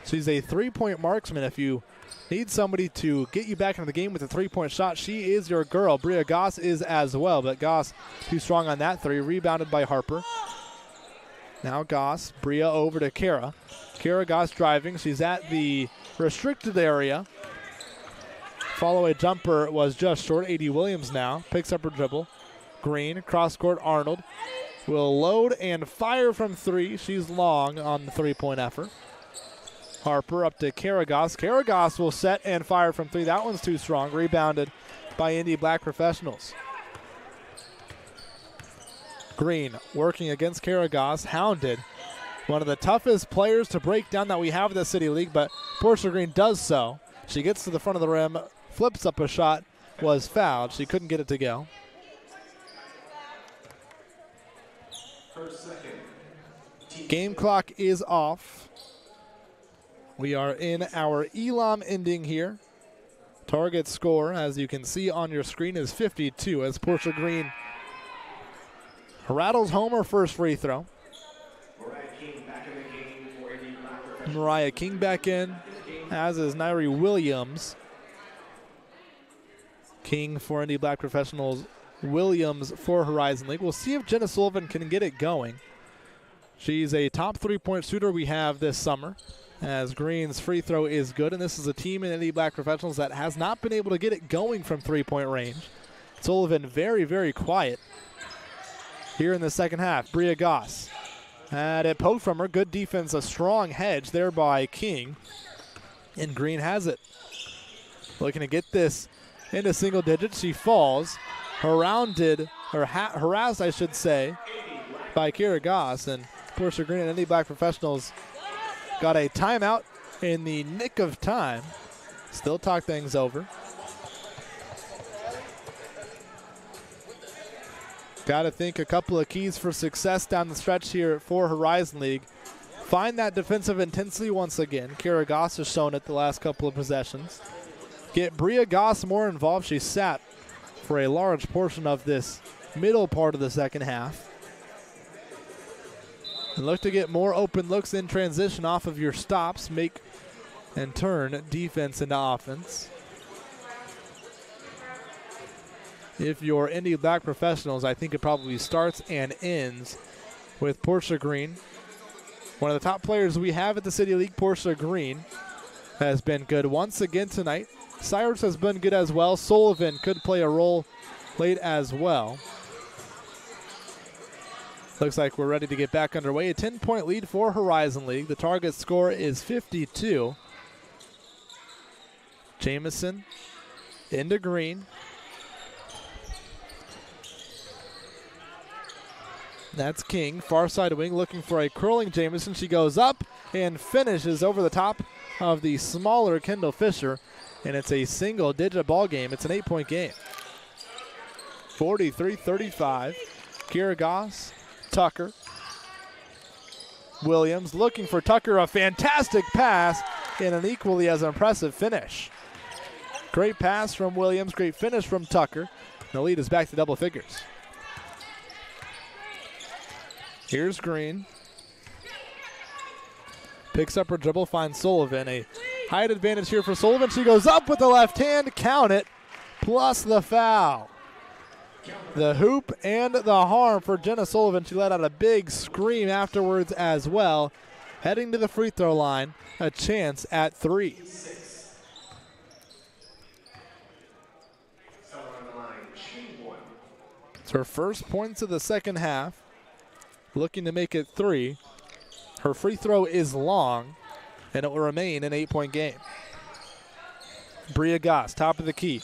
She's a three-point marksman. If you need somebody to get you back into the game with a three-point shot, she is your girl. Bria Goss is as well, but Goss too strong on that three. Rebounded by Harper. Now Goss, Bria over to Kara. Kara Goss driving. She's at the restricted area. Follow-away jumper was just short. A.D. Williams now picks up her dribble. Green, cross-court Arnold will load and fire from three. She's long on the three-point effort. Harper up to Karagos. Karagos will set and fire from three. That one's too strong. Rebounded by Indy Black Professionals. Green working against Karagos. Hounded. One of the toughest players to break down that we have in the City League, but Portia Green does so. She gets to the front of the rim, flips up a shot, was fouled. She couldn't get it to go. Game clock is off. We are in our Elam ending here. Target score, as you can see on your screen, is 52 as Portia Green rattles home her first free throw. Mariah King back in, as is Nairi Williams. King for Indy Black Professionals, Williams for Horizon League. We'll see if Jenna Sullivan can get it going. She's a top three-point shooter we have this summer, as Green's free throw is good, and this is a team in Indy Black Professionals that has not been able to get it going from three-point range. Sullivan very, very quiet here in the second half. Bria Goss had it poked from her. Good defense, a strong hedge there by King, and Green has it. Looking to get this into single digits. She falls, harassed, I should say, by Kira Goss, and Portia Green and Indy Black Professionals got a timeout in the nick of time. Still talk things over. Got to think a couple of keys for success down the stretch here for Horizon League. Find that defensive intensity once again. Kira Goss has shown it the last couple of possessions. Get Bria Goss more involved. She sat for a large portion of this middle part of the second half. And look to get more open looks in transition off of your stops. Make and turn defense into offense. If you're Indy Black Professionals, I think it probably starts and ends with Portia Green. One of the top players we have at the City League, Portia Green, has been good once again tonight. Cyrus has been good as well. Sullivan could play a role late as well. Looks like we're ready to get back underway. A 10-point lead for Horizon League. The target score is 52. Jamison into Green. That's King, far side wing, looking for a curling Jamison. She goes up and finishes over the top of the smaller Kendall Fisher, and it's a single-digit ball game. It's an 8-point game. 43-35. Kira Goss, Tucker. Williams looking for Tucker, a fantastic pass and an equally as impressive finish. Great pass from Williams, great finish from Tucker. The lead is back to double figures. Here's Green. Picks up her dribble, finds Sullivan. A height advantage here for Sullivan. She goes up with the left hand, count it, plus the foul. The hoop and the harm for Jenna Sullivan. She let out a big scream afterwards as well. Heading to the free throw line, a chance at three. It's her first points of the second half. Looking to make it three. Her free throw is long, and it will remain an 8-point game. Bria Goss, top of the key.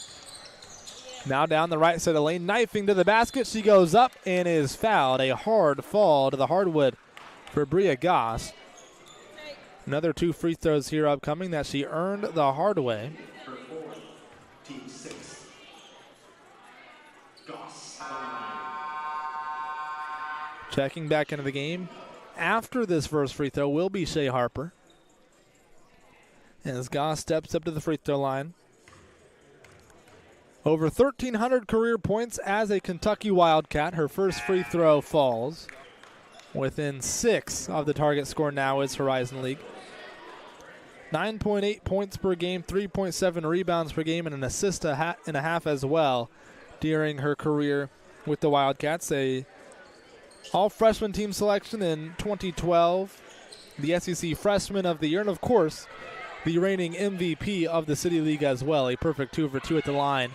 Now down the right side of the lane, knifing to the basket. She goes up and is fouled. A hard fall to the hardwood for Bria Goss. Another 2 free throws here upcoming that she earned the hard way. Checking back into the game after this first free throw will be Shea Harper. As Goss steps up to the free throw line. Over 1,300 career points as a Kentucky Wildcat. Her first free throw falls. Within 6 of the target score now is Horizon League. 9.8 points per game, 3.7 rebounds per game, and an assist and a half as well during her career with the Wildcats. A all-freshman team selection in 2012. The SEC Freshman of the Year, and of course, the reigning MVP of the City League as well. A perfect 2 for 2 at the line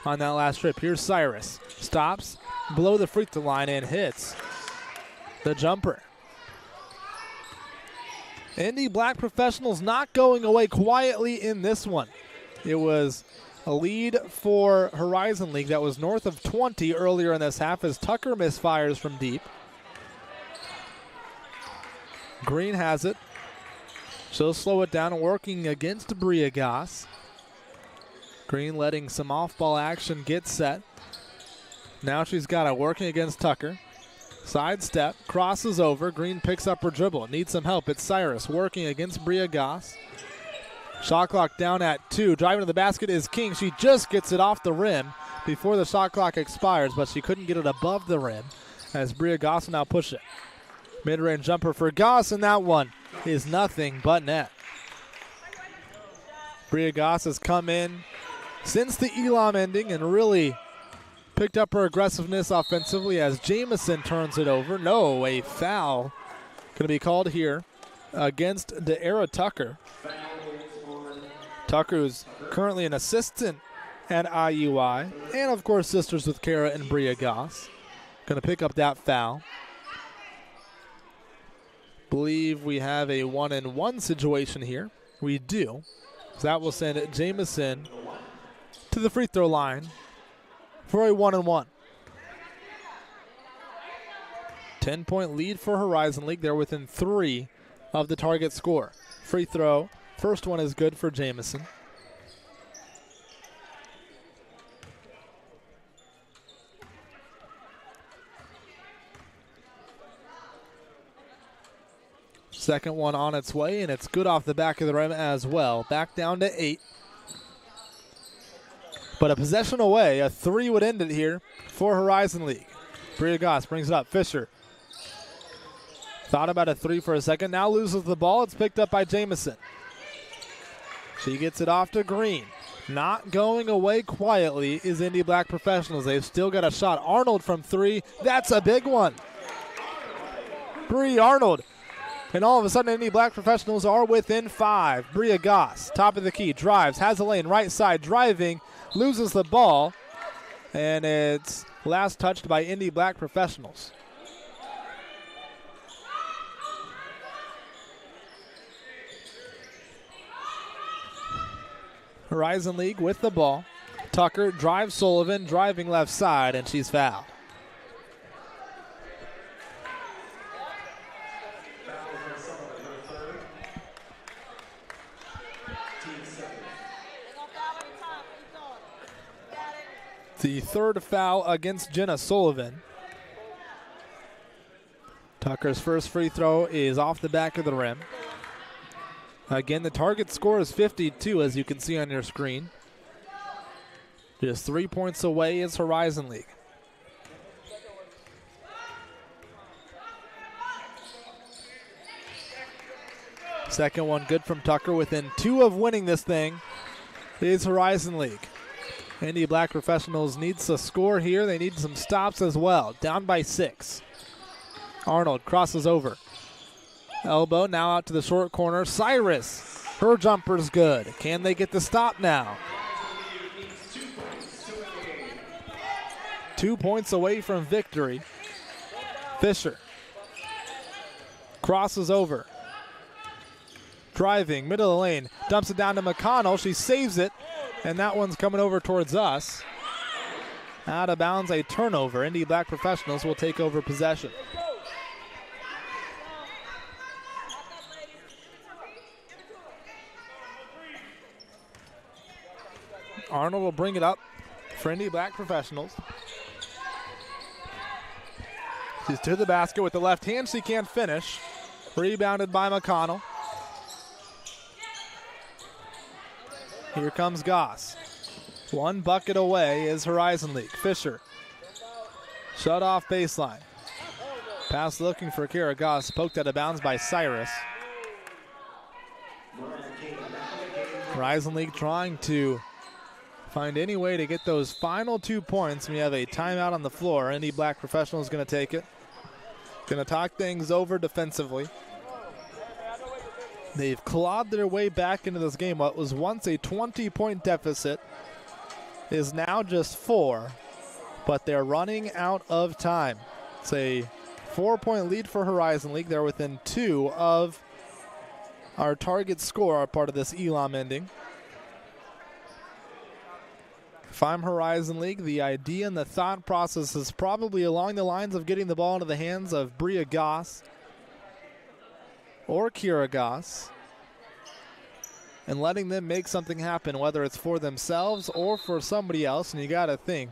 on that last trip. Here's Cyrus. Stops below the free throw line and hits the jumper. Indy Black Professionals not going away quietly in this one. It was a lead for Horizon League that was north of 20 earlier in this half as Tucker misfires from deep. Green has it. She'll slow it down and working against Bria Goss. Green letting some off-ball action get set. Now she's got it working against Tucker. Sidestep, crosses over. Green picks up her dribble. Needs some help. It's Cyrus working against Bria Goss. Shot clock down at 2. Driving to the basket is King. She just gets it off the rim before the shot clock expires, but she couldn't get it above the rim as Bria Goss will now push it. Mid-range jumper for Goss, and that one is nothing but net. Bria Goss has come in since the Elam ending and really picked up her aggressiveness offensively as Jamison turns it over. No, a foul going to be called here against De'Ara Tucker. Tucker, who's currently an assistant at IUI, and of course sisters with Kara and Bria Goss. Going to pick up that foul. Believe we have a 1-and-1 situation here. We do. So that will send Jamison to the free throw line for a 1-and-1. 10-point lead for Horizon League. They're within 3 of the target score. Free throw. First one is good for Jamison. Second one on its way, and it's good off the back of the rim as well. Back down to 8. But a possession away. A 3 would end it here for Horizon League. Bria Goss brings it up. Fisher thought about a 3 for a second. Now loses the ball. It's picked up by Jamison. She gets it off to Green. Not going away quietly is Indy Black Professionals. They've still got a shot. Arnold from 3. That's a big one. Bree Arnold. And all of a sudden, Indy Black Professionals are within 5. Bria Goss, top of the key, drives, has a lane, right side, driving, loses the ball, and it's last touched by Indy Black Professionals. Horizon League with the ball. Tucker drives Sullivan, driving left side, and she's fouled. The third foul against Jenna Sullivan. Tucker's first free throw is off the back of the rim. Again, the target score is 52, as you can see on your screen. Just 3 points away is Horizon League. Second one good from Tucker. Within 2 of winning this thing is Horizon League. Indy Black Professionals needs a score here. They need some stops as well. Down by 6. Arnold crosses over. Elbow now out to the short corner. Cyrus, her jumper's good. Can they get the stop now? 2 points away from victory. Fisher crosses over. Driving, middle of the lane. Dumps it down to McConnell. She saves it. And that one's coming over towards us. Out of bounds, a turnover. Indy Black Professionals will take over possession. Arnold will bring it up for Indy Black Professionals. She's to the basket with the left hand. She can't finish. Rebounded by McConnell. Here comes Goss. One bucket away is Horizon League. Fisher. Shut off baseline. Pass looking for Kara Goss. Poked out of bounds by Cyrus. Horizon League trying to find any way to get those final 2 points. We have a timeout on the floor. Indy Black Professionals going to take it. Going to talk things over defensively. They've clawed their way back into this game. What was once a 20-point deficit is now just 4, but they're running out of time. It's a 4-point lead for Horizon League. They're within 2 of our target score, our part of this Elam ending. If I'm Horizon League, the idea and the thought process is probably along the lines of getting the ball into the hands of Bria Goss or Kira Goss and letting them make something happen, whether it's for themselves or for somebody else. And you got to think,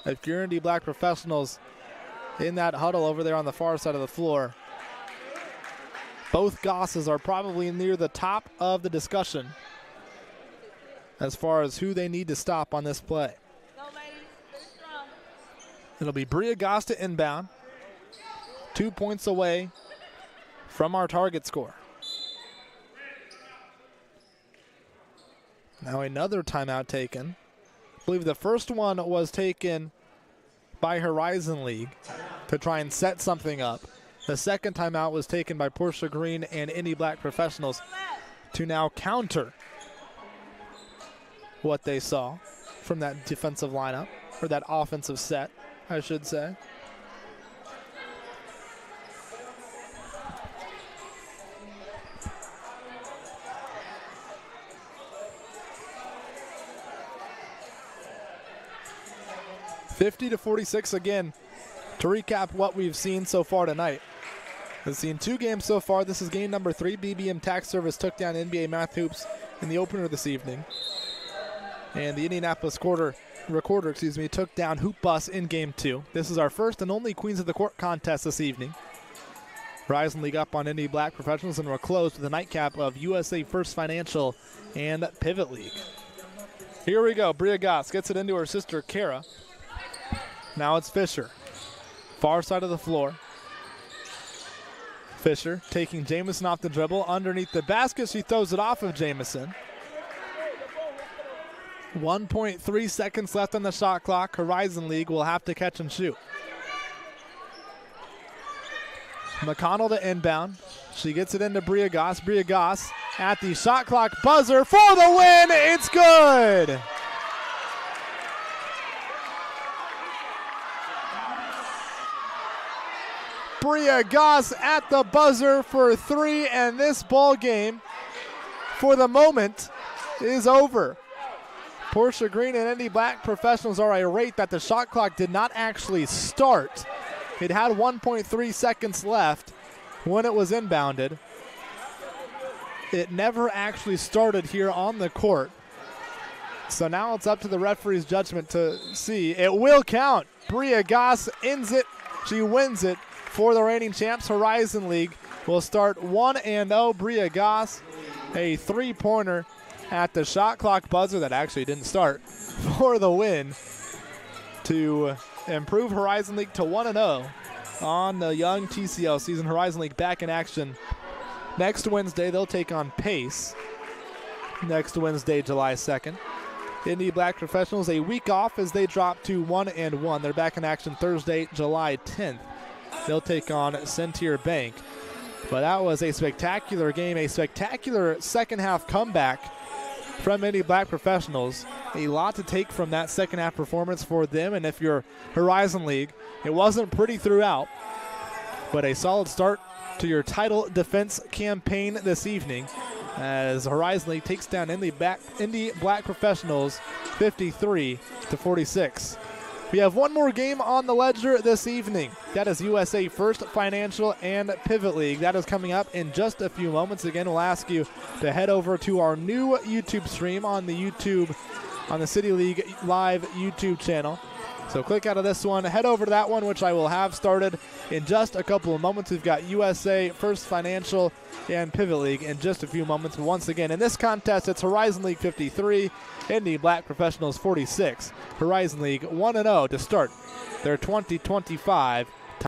if you're Indy Black Professionals in that huddle over there on the far side of the floor, both Gosses are probably near the top of the discussion as far as who they need to stop on this play. It'll be Bria Goss to inbound, 2 points away from our target score. Now another timeout taken. I believe the first one was taken by Horizon League to try and set something up. The second timeout was taken by Portia Green and Indy Black Professionals to now counter what they saw from that defensive lineup, or that offensive set, I should say. (50-46) again. To recap what we've seen so far tonight. We've seen 2 games so far. This is game number 3. BBM Tax Service took down NBA Math Hoops in the opener this evening. And the Indianapolis Recorder took down Hoop Bus in game 2. This is our first and only Queens of the Court contest this evening. Horizon League up on Indy Black Professionals, and we're closed with a nightcap of USA First Financial and Pivot League. Here we go. Bria Goss gets it into her sister Kara. Now it's Fisher. Far side of the floor. Fisher taking Jamison off the dribble. Underneath the basket, she throws it off of Jamison. 1.3 seconds left on the shot clock. Horizon League will have to catch and shoot. McConnell to inbound. She gets it into Bria Goss. Bria Goss at the shot clock buzzer for the win. It's good. Bria Goss at the buzzer for 3, and this ball game, for the moment, is over. Portia Green and Indy Black Professionals are irate that the shot clock did not actually start. It had 1.3 seconds left when it was inbounded. It never actually started here on the court. So now it's up to the referee's judgment to see. It will count. Bria Goss ends it. She wins it for the reigning champs. Horizon League will start 1-0. Bria Goss, a 3-pointer at the shot clock buzzer that actually didn't start for the win to improve Horizon League to 1-0 on the young TCL season. Horizon League back in action next Wednesday. They'll take on Pace next Wednesday, July 2nd. Indy Black Professionals a week off as they drop to 1-1. They're back in action Thursday, July 10th. They'll take on Centier Bank. But that was a spectacular game, a spectacular second half comeback from Indy Black Professionals. A lot to take from that second half performance for them. And if you're Horizon League, it wasn't pretty throughout, but a solid start to your title defense campaign this evening as Horizon League takes down Indy Black Professionals 53-46. We have one more game on the ledger this evening. That is USA First Financial and Pivot League. That is coming up in just a few moments. Again, we'll ask you to head over to our new YouTube stream on the City League Live YouTube channel. So click out of this one, head over to that one, which I will have started in just a couple of moments. We've got USA, First Financial, and Pivot League in just a few moments. But once again, in this contest, it's Horizon League 53, Indy Black Professionals 46. Horizon League 1-0 to start their 2025